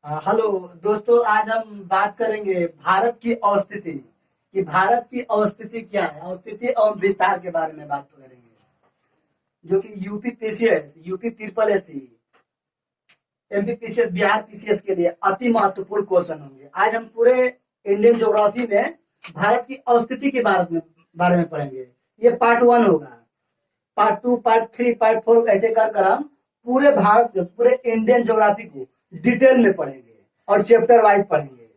Hello दोस्तों, आज हम बात करेंगे भारत की अवस्थिति कि भारत की अवस्थिति क्या है। अवस्थिति एवं विस्तार के बारे में बात करेंगे, जो कि UP PCS, UP triple SC, MP PCS, Bihar PCS के लिए अति महत्वपूर्ण क्वेश्चन होंगे। आज हम पूरे इंडियन ज्योग्राफी में भारत की अवस्थिति के बारे में पढ़ेंगे। ये पार्ट 1 होगा। पार्ट 2, पार्ट 3, पार्ट 4 ऐसे कर कर हम पूरे भारत के पूरे इंडियन ज्योग्राफी को डिटेल में पढ़ेंगे और चैप्टर वाइज पढ़ेंगे।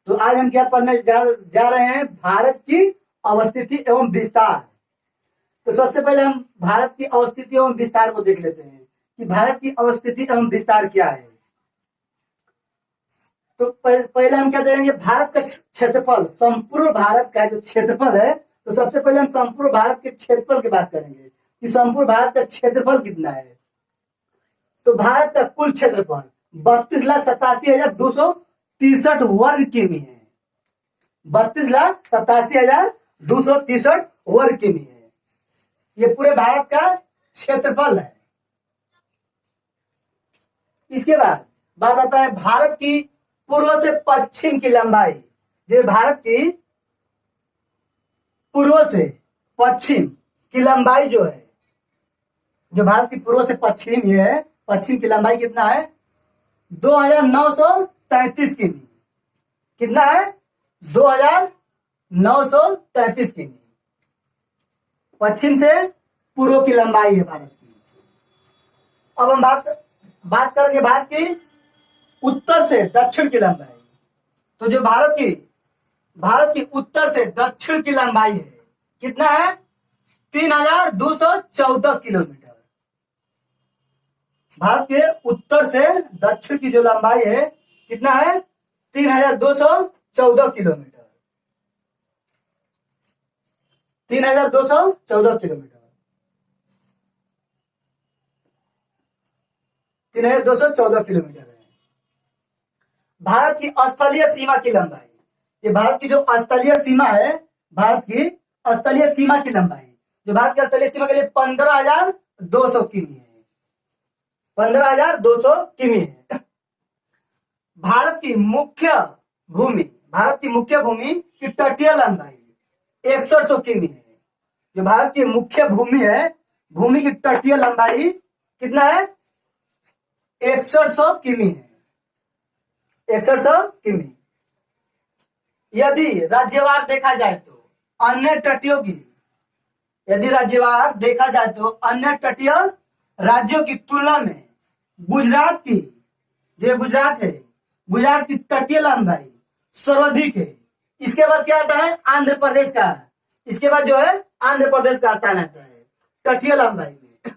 तो आज हम क्या पढ़ने जा रहे हैं, भारत की अवस्थिति एवं विस्तार। तो सबसे पहले हम भारत की अवस्थिति एवं विस्तार को देख लेते हैं कि भारत की अवस्थिति एवं विस्तार क्या है। तो पहले हम क्या देखेंगे, भारत का क्षेत्रफल, संपूर्ण भारत का जो क्षेत्रफल है। तो सबसे पहले हम संपूर्ण भारत के क्षेत्रफल की बात करेंगे कि संपूर्ण भारत का क्षेत्रफल कितना है। तो भारत का कुल क्षेत्रफल 32,87,263 वर्ग किमी है। 32,87,263 वर्ग किमी है। ये पूरे भारत का क्षेत्रफल है। इसके बाद बात आता है भारत की पूर्व से पश्चिम की लंबाई। जो भारत की पूर्व से पश्चिम की लंबाई जो है, जो भारत की पूर्व से पश्चिम ये है, पश्चिम की लंबाई कितना है, 2,933 किमी। कितना है, 2,933 किमी। पश्चिम से पूर्व की लंबाई है भारत की। अब हम बात करेंगे भारत की उत्तर से दक्षिण की लंबाई। तो जो भारत की उत्तर से दक्षिण की लंबाई है, कितना है, 3,214 किलोमीटर। भारत के उत्तर से दक्षिण की जो लंबाई है, कितना है, 3,214 किलोमीटर। 3,214 किलोमीटर। 3,214 किलोमीटर है भारत की स्थलीय सीमा की लंबाई। ये भारत की जो स्थलीय सीमा है, भारत की स्थलीय सीमा की लंबाई, जो भारत की स्थलीय सीमा के लिए 15,200 किमी है। 15,200 किमी है। भारत की मुख्य भूमि की तटीय लंबाई 6100 किमी है। जो भारत की मुख्य भूमि है, भूमि की तटीय लंबाई कितना है, 6100 किमी है। 6100 किमी। यदि राज्यवार देखा जाए तो अन्य तटियों की, यदि राज्यवार देखा जाए तो अन्य तटीय राज्यों की तुलना में गुजरात की, जो गुजरात है, गुजरात की तटीय लंबाई सर्वाधिक है। इसके बाद क्या आता है, आंध्र प्रदेश का। इसके बाद जो है आंध्र प्रदेश का स्थान आता है तटीय लंबाई में।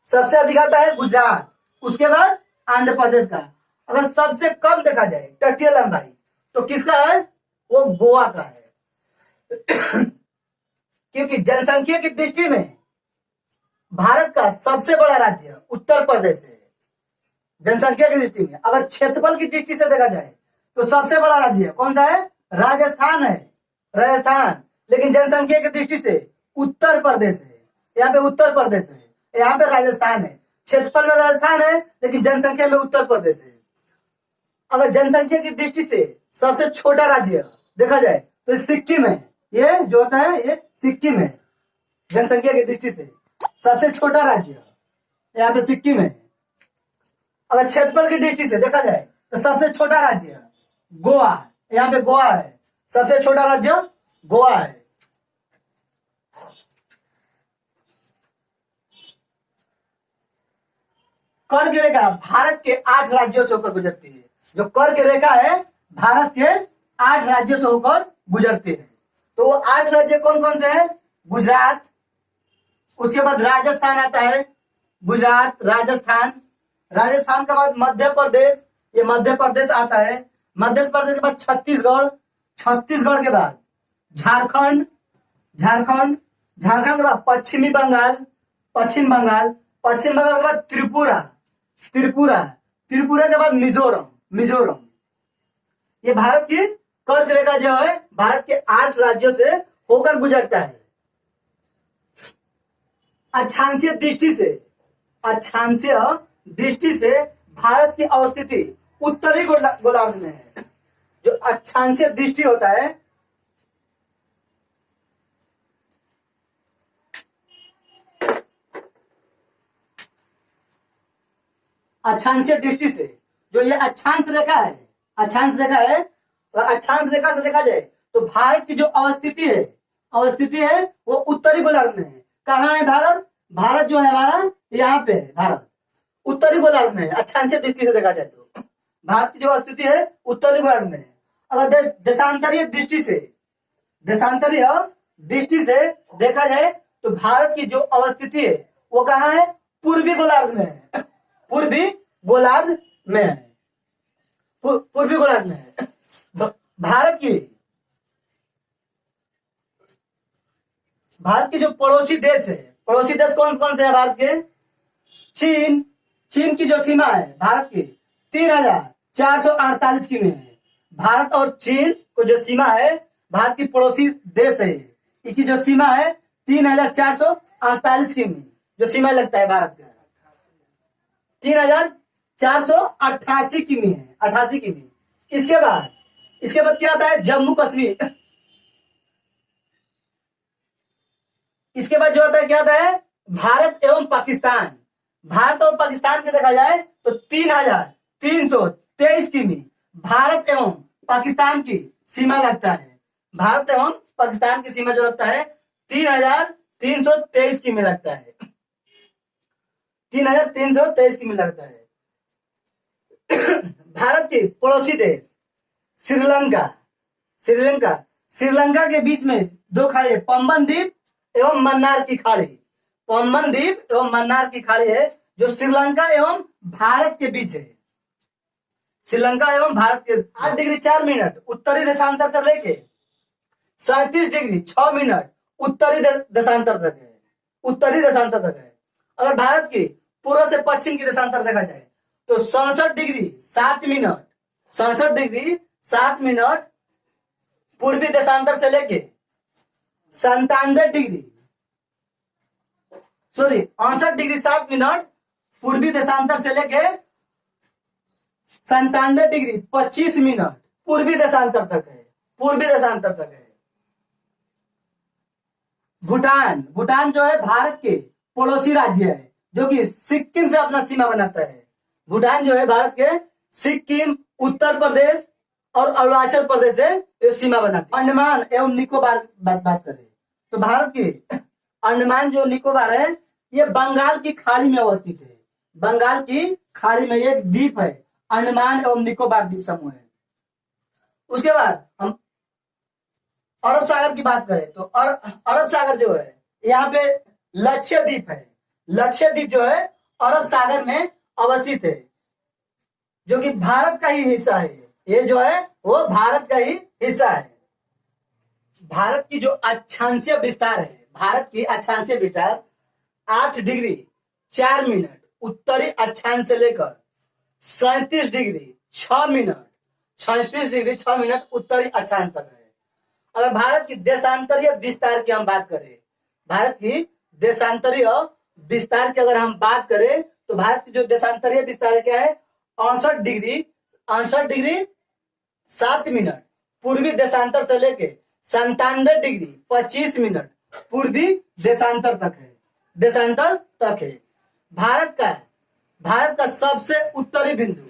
सबसे अधिक आता है गुजरात, उसके बाद आंध्र प्रदेश का। अगर सबसे कम देखा जाए तटीय लंबाई तो किसका है, वो गोवा का है। क्योंकि जनसंख्या की दृष्टि में भारत का सबसे बड़ा राज्य उत्तर प्रदेश है। जनसंख्या की दृष्टि में। अगर क्षेत्रफल की दृष्टि से देखा जाए तो सबसे बड़ा राज्य कौन सा है, राजस्थान है। राजस्थान। लेकिन जनसंख्या की दृष्टि से उत्तर प्रदेश है। यहाँ पे उत्तर प्रदेश है, यहाँ पे राजस्थान है। क्षेत्रफल में राजस्थान है, लेकिन जनसंख्या में उत्तर प्रदेश है। अगर जनसंख्या की दृष्टि से सबसे छोटा राज्य देखा जाए तो सिक्किम है। ये जो होता है, ये सिक्किम है। जनसंख्या की दृष्टि से सबसे छोटा राज्य यहाँ पे सिक्किम है। अगर क्षेत्रफल की दृष्टि से देखा जाए तो सबसे छोटा राज्य गोवा, यहाँ पे गोवा है। सबसे छोटा राज्य गोवा है। कर्क रेखा भारत के 8 राज्यों से होकर गुजरती है। जो कर्क रेखा है भारत के 8 राज्यों से होकर गुजरती है। तो वो 8 राज्य कौन कौन से हैं, गुजरात, उसके बाद राजस्थान आता है, गुजरात, राजस्थान। राजस्थान के बाद मध्य प्रदेश, ये मध्य प्रदेश आता है। मध्य प्रदेश के बाद छत्तीसगढ़, छत्तीसगढ़ के बाद झारखंड, झारखंड, झारखंड के बाद पश्चिम बंगाल के बाद त्रिपुरा, त्रिपुरा के बाद मिजोरम। ये भारत की कर्क रेखा जो है भारत के 8 राज्यों से होकर गुजरता है। अक्षांशीय दृष्टि से भारत की अवस्थिति उत्तरी गोलार्ध में है। जो अक्षांशीय दृष्टि होता है, अक्षांशीय दृष्टि से जो ये अक्षांश रेखा है, अक्षांश रेखा है, तो अक्षांश रेखा से देखा जाए तो भारत की जो अवस्थिति है वो उत्तरी गोलार्ध में है। कहाँ है भारत? भारत जो है हमारा यहाँ पे है। भारत उत्तरी गोलार्ध में है। अक्षांशीय दृष्टि से देखा जाए तो भारत की जो अवस्थिति है उत्तरी गोलार्ध में है। अगर देशांतरीय दृष्टि से देखा जाए तो भारत की जो अवस्थिति है वो कहाँ है? पूर्वी गोलार्ध में है। पूर्वी गोलार्ध में है। पूर्वी गोलार्ध में है। भारत की जो पड़ोसी देश है, पड़ोसी देश कौन कौन से है भारत के? चीन की जो सीमा है भारत की 3,448 किमी है। भारत और चीन को जो सीमा है, भारत की पड़ोसी देश है, इसकी जो सीमा है 3,448 किमी जो सीमा लगता है भारत का 3,488 किमी है, 88 किमी। इसके बाद क्या आता है? जम्मू कश्मीर। इसके बाद जो आता है क्या आता है? भारत एवं पाकिस्तान। भारत और पाकिस्तान के देखा जाए तो 3,323 किमी भारत एवं पाकिस्तान की सीमा लगता है। भारत एवं पाकिस्तान की सीमा जो लगता है 3,323 किमी लगता है। 3,323 किमी लगता है। भारत के पड़ोसी देश श्रीलंका के बीच में दो खाड़ी है, पंबन द्वीप एवं मन्नार की खाड़ी। पंबन द्वीप एवं मन्नार की खाड़ी है जो श्रीलंका एवं भारत के बीच है। श्रीलंका एवं भारत के 8 डिग्री 4 मिनट उत्तरी देशांतर से लेके 37 डिग्री 6 मिनट उत्तरी देशांतर तक है। उत्तरी देशांतर तक है। अगर भारत की पूर्व से पश्चिम की देशांतर देखा जाए तो 67 डिग्री 7 मिनट पूर्वी देशांतर से लेके 68 डिग्री 7 मिनट पूर्वी देशांतर से लेके 97 डिग्री 25 मिनट पूर्वी देशांतर तक है। भूटान जो है भारत के पड़ोसी राज्य है जो कि सिक्किम से अपना सीमा बनाता है। भूटान जो है भारत के सिक्किम, उत्तर प्रदेश और अरुणाचल प्रदेश से सीमा बनाता है। अंडमान एवं निकोबार बात करें तो भारत के अंडमान जो निकोबार है ये बंगाल की खाड़ी में अवस्थित है। बंगाल की खाड़ी में एक द्वीप है, अंडमान एवं निकोबार द्वीप समूह है। उसके बाद हम अरब सागर की बात करें तो अरब सागर जो है यहाँ पे लक्षद्वीप है। लक्षद्वीप जो है अरब सागर में अवस्थित है जो कि भारत का ही हिस्सा है। ये जो है वो भारत का ही हिस्सा है। भारत की जो अक्षांशीय विस्तार है, भारत की अक्षांशीय विस्तार 8 डिग्री 4 मिनट उत्तरी अक्षांश से लेकर 37 डिग्री 6 मिनट उत्तरी अक्षांश तक है। अगर भारत की देशांतरीय विस्तार की हम बात करें, भारत की देशांतरीय विस्तार की अगर हम बात करें तो भारत की जो देशांतरीय विस्तार है क्या है? 68 डिग्री 7 मिनट पूर्वी देशांतर से लेके 97 डिग्री 25 मिनट पूर्वी देशांतर तक है। भारत का सबसे उत्तरी बिंदु,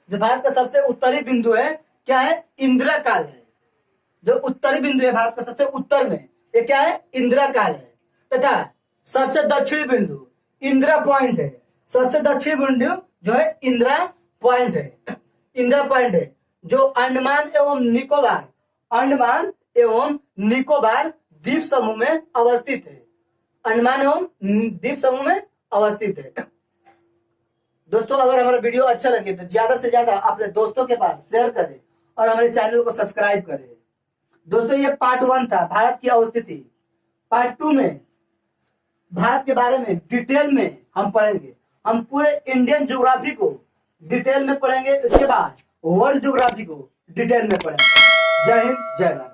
जो भारत का सबसे उत्तरी बिंदु है क्या है? इंदिरा काल है। जो उत्तरी बिंदु है भारत का सबसे उत्तर में, ये क्या है? इंदिरा काल है। तथा सबसे दक्षिणी बिंदु इंदिरा पॉइंट है। सबसे दक्षिणी बिंदु जो है इंदिरा पॉइंट है जो अंडमान एवं निकोबार द्वीप समूह में अवस्थित है। अंडमान एवं द्वीप समूह में अवस्थित है। दोस्तों अगर हमारा वीडियो अच्छा लगे तो ज्यादा से ज्यादा अपने दोस्तों के पास शेयर करें और हमारे चैनल को सब्सक्राइब करें। दोस्तों ये पार्ट 1 था भारत की अवस्थिति। पार्ट 2 में भारत के बारे में डिटेल में हम पढ़ेंगे। हम पूरे इंडियन ज्योग्राफी को डिटेल में पढ़ेंगे। उसके बाद वर्ल्ड ज्योग्राफी को डिटेल में पढ़ेंगे। जय हिंद, जय भारत।